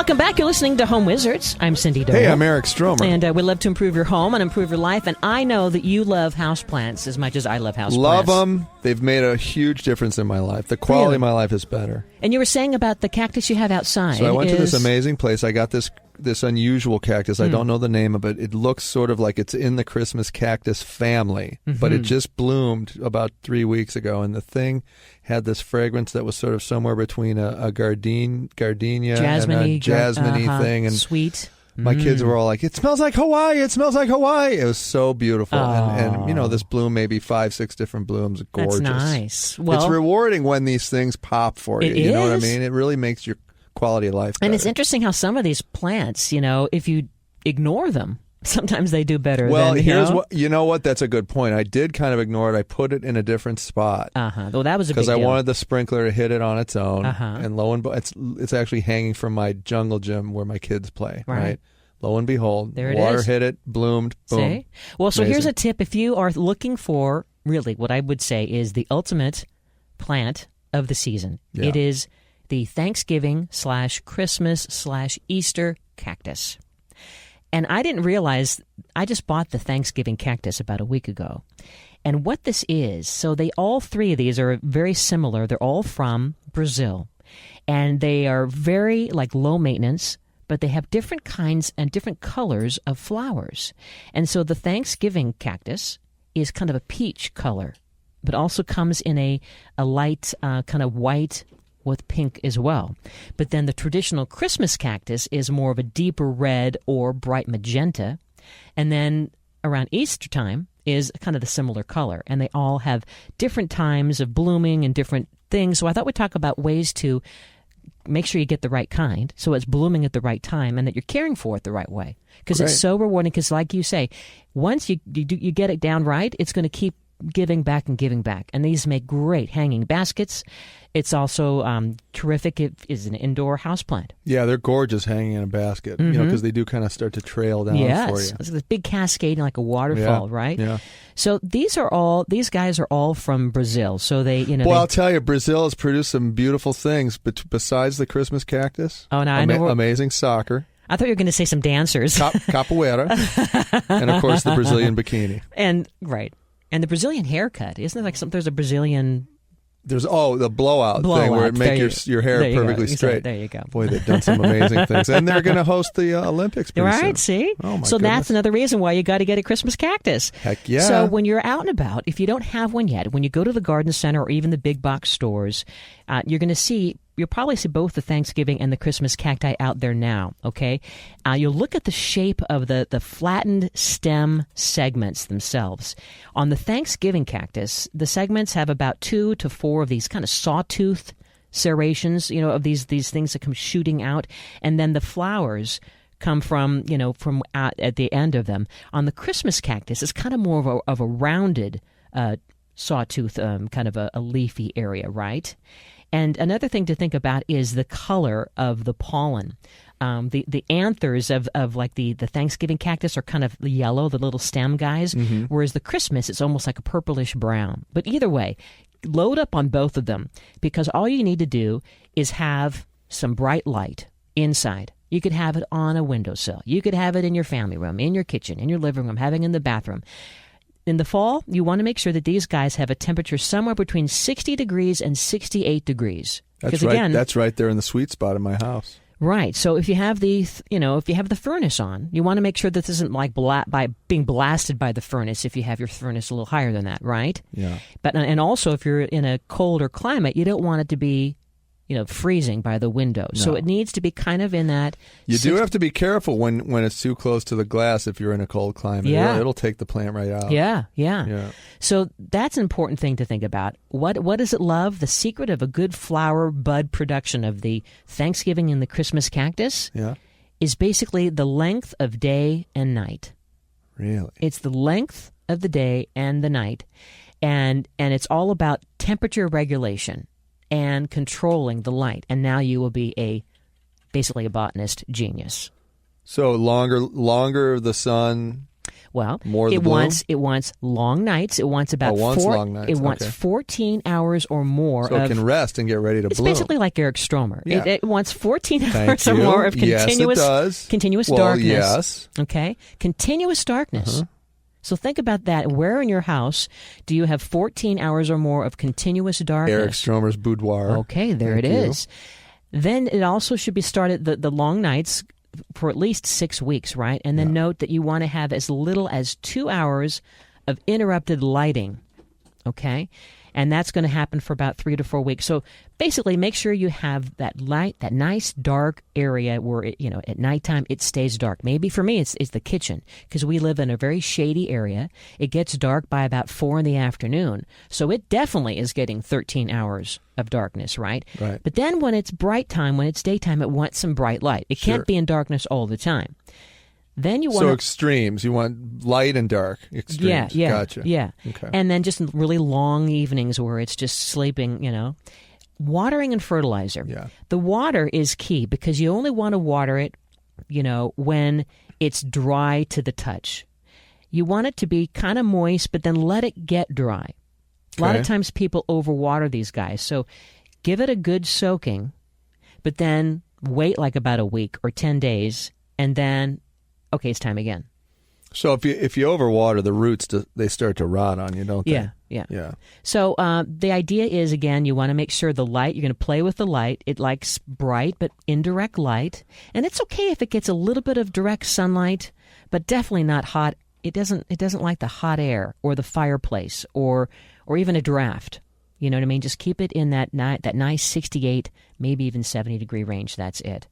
Welcome back. You're listening to Home Wizards. I'm Cindy Doyle. Hey, I'm Eric Stromer. And we love to improve your home and improve your life. And I know that you love houseplants as much as I love houseplants. Love them. They've made a huge difference in my life. The quality of my life is better. And you were saying about the cactus you have outside. So I went to this amazing place. I got this unusual cactus. I don't know the name of it. It looks sort of like it's in the Christmas cactus family, but it just bloomed about 3 weeks ago, and the thing had this fragrance that was sort of somewhere between a gardenia and a jasmine-y thing. And sweet. My kids were all like, "It smells like Hawaii! It smells like Hawaii!" It was so beautiful. And you know, this bloom, maybe 5-6 different blooms, gorgeous. That's nice. Well, it's rewarding when these things pop for you. You know what I mean? It really makes your quality of life better. And it's interesting how some of these plants, you know, if you ignore them, sometimes they do better. Well, here's what, you know what? That's a good point. I did kind of ignore it. I put it in a different spot. Well, that was a big deal. Because I wanted the sprinkler to hit it on its own. And lo and behold, it's actually hanging from my jungle gym where my kids play. Right. Lo and behold, there it water is. hit it, bloomed, boom. See? Well, so here's a tip. If you are looking for, really, what I would say is the ultimate plant of the season. Yeah. It is the Thanksgiving/Christmas/Easter cactus. And I didn't realize, I just bought the Thanksgiving cactus about a week ago. And what this is, so all three of these are very similar. They're all from Brazil. And they are very, low maintenance, but they have different kinds and different colors of flowers. And so the Thanksgiving cactus is kind of a peach color, but also comes in a light kind of white with pink as well. But then the traditional Christmas cactus is more of a deeper red or bright magenta. And then around Easter time is kind of the similar color. And they all have different times of blooming and different things. So I thought we'd talk about ways to make sure you get the right kind, so it's blooming at the right time and that you're caring for it the right way. Because it's so rewarding, because like you say, once you get it down right, it's going to keep giving back and giving back. And these make great hanging baskets. It's also terrific. It is an indoor houseplant. Yeah, they're gorgeous hanging in a basket, you know, because they do kind of start to trail down for you. It's this big cascade like a waterfall, right? Yeah. So these guys are all from Brazil. So they, I'll tell you, Brazil has produced some beautiful things, but besides the Christmas cactus, I know amazing soccer. I thought you were going to say some dancers. Capoeira, and of course the Brazilian bikini. And the Brazilian haircut. Isn't it there's a Brazilian... There's the blowout thing where it makes your hair perfectly straight. There you go. Boy, they've done some amazing things, and they're going to host the Olympics pretty soon. See? Oh my so goodness. That's another reason why you got to get a Christmas cactus. Heck yeah! So when you're out and about, if you don't have one yet, when you go to the garden center or even the big box stores, you'll probably see both the Thanksgiving and the Christmas cacti out there now, okay? You'll look at the shape of the flattened stem segments themselves. On the Thanksgiving cactus, the segments have about 2 to 4 of these kind of sawtooth serrations, of these things that come shooting out, and then the flowers come from at the end of them. On the Christmas cactus, it's kind of more of a rounded sawtooth, kind of a leafy area, right? And another thing to think about is the color of the pollen. The anthers of the Thanksgiving cactus are kind of yellow, the little stem guys, whereas the Christmas, it's almost like a purplish brown. But either way, load up on both of them, because all you need to do is have some bright light inside. You could have it on a windowsill. You could have it in your family room, in your kitchen, in your living room, having it in the bathroom. In the fall, you want to make sure that these guys have a temperature somewhere between 60 degrees and 68 degrees. That's right. That's right there in the sweet spot in my house. Right. So if you have the furnace on, you want to make sure that this isn't by being blasted by the furnace. If you have your furnace a little higher than that, right? Yeah. And also, if you're in a colder climate, you don't want it to be freezing by the window. No. So it needs to be kind of in that... You do have to be careful when it's too close to the glass if you're in a cold climate. Yeah. It'll take the plant right out. Yeah. So that's an important thing to think about. What does it love? The secret of a good flower bud production of the Thanksgiving and the Christmas cactus is basically the length of day and night. Really? It's the length of the day and the night. And it's all about temperature regulation and controlling the light. And now you will be basically a botanist genius. So longer the sun, Well, More of the it bloom? wants long nights. It wants about long nights. It wants Okay. 14 hours or more. So it can rest and get ready to It's bloom. basically like Eric Stromer. Yeah. It wants 14 Thank hours or you. more of continuous, yes, it does. continuous well, darkness. Yes. Okay, continuous darkness. Uh-huh. So think about that. Where in your house do you have 14 hours or more of continuous darkness? Eric Stromer's boudoir. Okay, there Thank it you. is. Then it also should be started the long nights for at least 6 weeks, right? And then note that you want to have as little as 2 hours of interrupted lighting, okay? And that's going to happen for about 3 to 4 weeks. So basically, make sure you have that light, that nice dark area where at nighttime it stays dark. Maybe for me, it's the kitchen because we live in a very shady area. It gets dark by about 4 in the afternoon, so it definitely is getting 13 hours of darkness, right? Right. But then when it's bright time, when it's daytime, it wants some bright light. It can't Sure. be in darkness all the time. Then you want So extremes. You want light and dark extremes. yeah, Gotcha. yeah. Okay. And then just really long evenings where it's just sleeping, Watering and fertilizer. Yeah. The water is key because you only want to water it, when it's dry to the touch. You want it to be kind of moist, but then let it get dry. A lot of Okay. times people overwater these guys. So give it a good soaking, but then wait like about a week or 10 days, and then, okay, it's time again. So if you overwater, the roots they start to rot on you, don't they? Yeah. Yeah. So the idea is, again, you want to make sure the light, you're going to play with the light. It likes bright but indirect light. And it's okay if it gets a little bit of direct sunlight, but definitely not hot. It doesn't like the hot air or the fireplace or even a draft. You know what I mean? Just keep it in that nice 68, maybe even 70-degree range. That's it.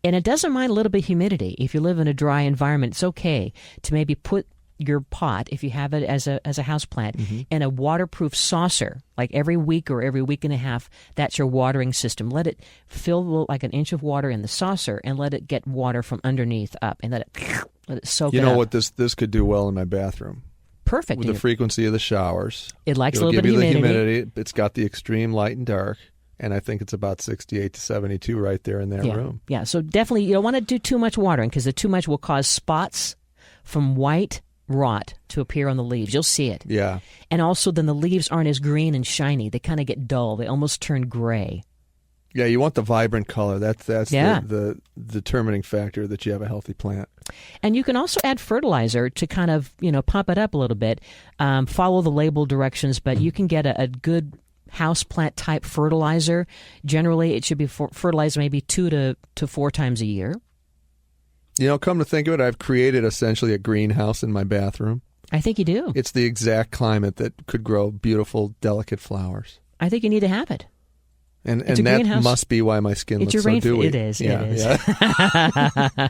And it doesn't mind a little bit of humidity. If you live in a dry environment, it's okay to maybe put your pot, if you have it as a house plant, in a waterproof saucer. Like every week or every week and a half, that's your watering system. Let it fill like an inch of water in the saucer and let it get water from underneath up and let it soak it up. You know what this could do well in my bathroom? Perfect. With the frequency of the showers. It likes It'll a little give bit of you humidity. the humidity. It's got the extreme light and dark. And I think it's about 68 to 72 right there in that room. Yeah, so definitely you don't want to do too much watering because the too much will cause spots from white rot to appear on the leaves. You'll see it. Yeah. And also then the leaves aren't as green and shiny. They kind of get dull. They almost turn gray. Yeah, you want the vibrant color. That's Yeah. the determining factor that you have a healthy plant. And you can also add fertilizer to kind of, pump it up a little bit. Follow the label directions, but you can get a good houseplant type fertilizer. Generally, it should be fertilized maybe 2 to 4 times a year. Come to think of it, I've created essentially a greenhouse in my bathroom. I think you do. It's the exact climate that could grow beautiful, delicate flowers. I think you need to have it. And It's a that greenhouse. must be why my skin It's looks your so dewy. It is. Yeah, It is. yeah.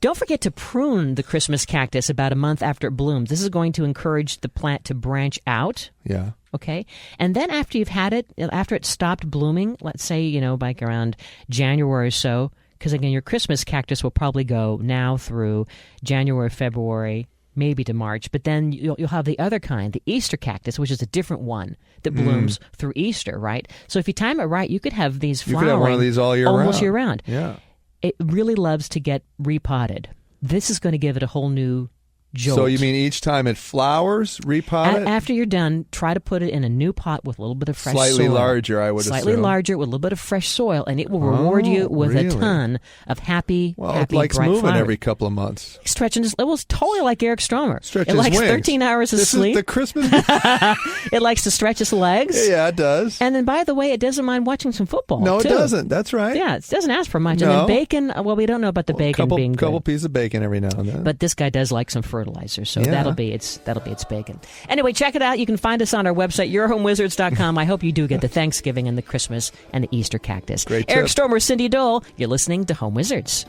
Don't forget to prune the Christmas cactus about a month after it blooms. This is going to encourage the plant to branch out. Yeah. Okay. And then after you've had it, after it stopped blooming, let's say, like around January or so, because again, your Christmas cactus will probably go now through January, February, maybe to March. But then you'll have the other kind, the Easter cactus, which is a different one that blooms through Easter, right? So if you time it right, you could have these You flowering could have one of these all year almost round. year round. Yeah. It really loves to get repotted. This is going to give it a whole new jolt. So you mean each time it flowers, repot it? After you're done, try to put it in a new pot with a little bit of fresh soil. Slightly larger, I would Slightly assume. larger with a little bit of fresh soil, and it will reward you with a really? ton of happy, Well, happy, it likes bright moving flowers. every couple of months. Stretching. It was totally like Eric Stromer. Stretch it his likes wings. 13 hours of This sleep. is the Christmas. It likes to stretch its legs. Yeah, it does. And then, by the way, it doesn't mind watching some football. No, too. it doesn't. That's right. Yeah, it doesn't ask for much. No. And then bacon. Well, we don't know about the bacon being good. Couple pieces of bacon every now and then. But this guy does like some fertilizer, so Yeah. that'll be its bacon. Anyway, check it out. You can find us on our website, yourhomewizards.com. I hope you do get the Thanksgiving and the Christmas and the Easter cactus. Great Eric tip. Stromer, Cindy Dole. You're listening to Home Wizards.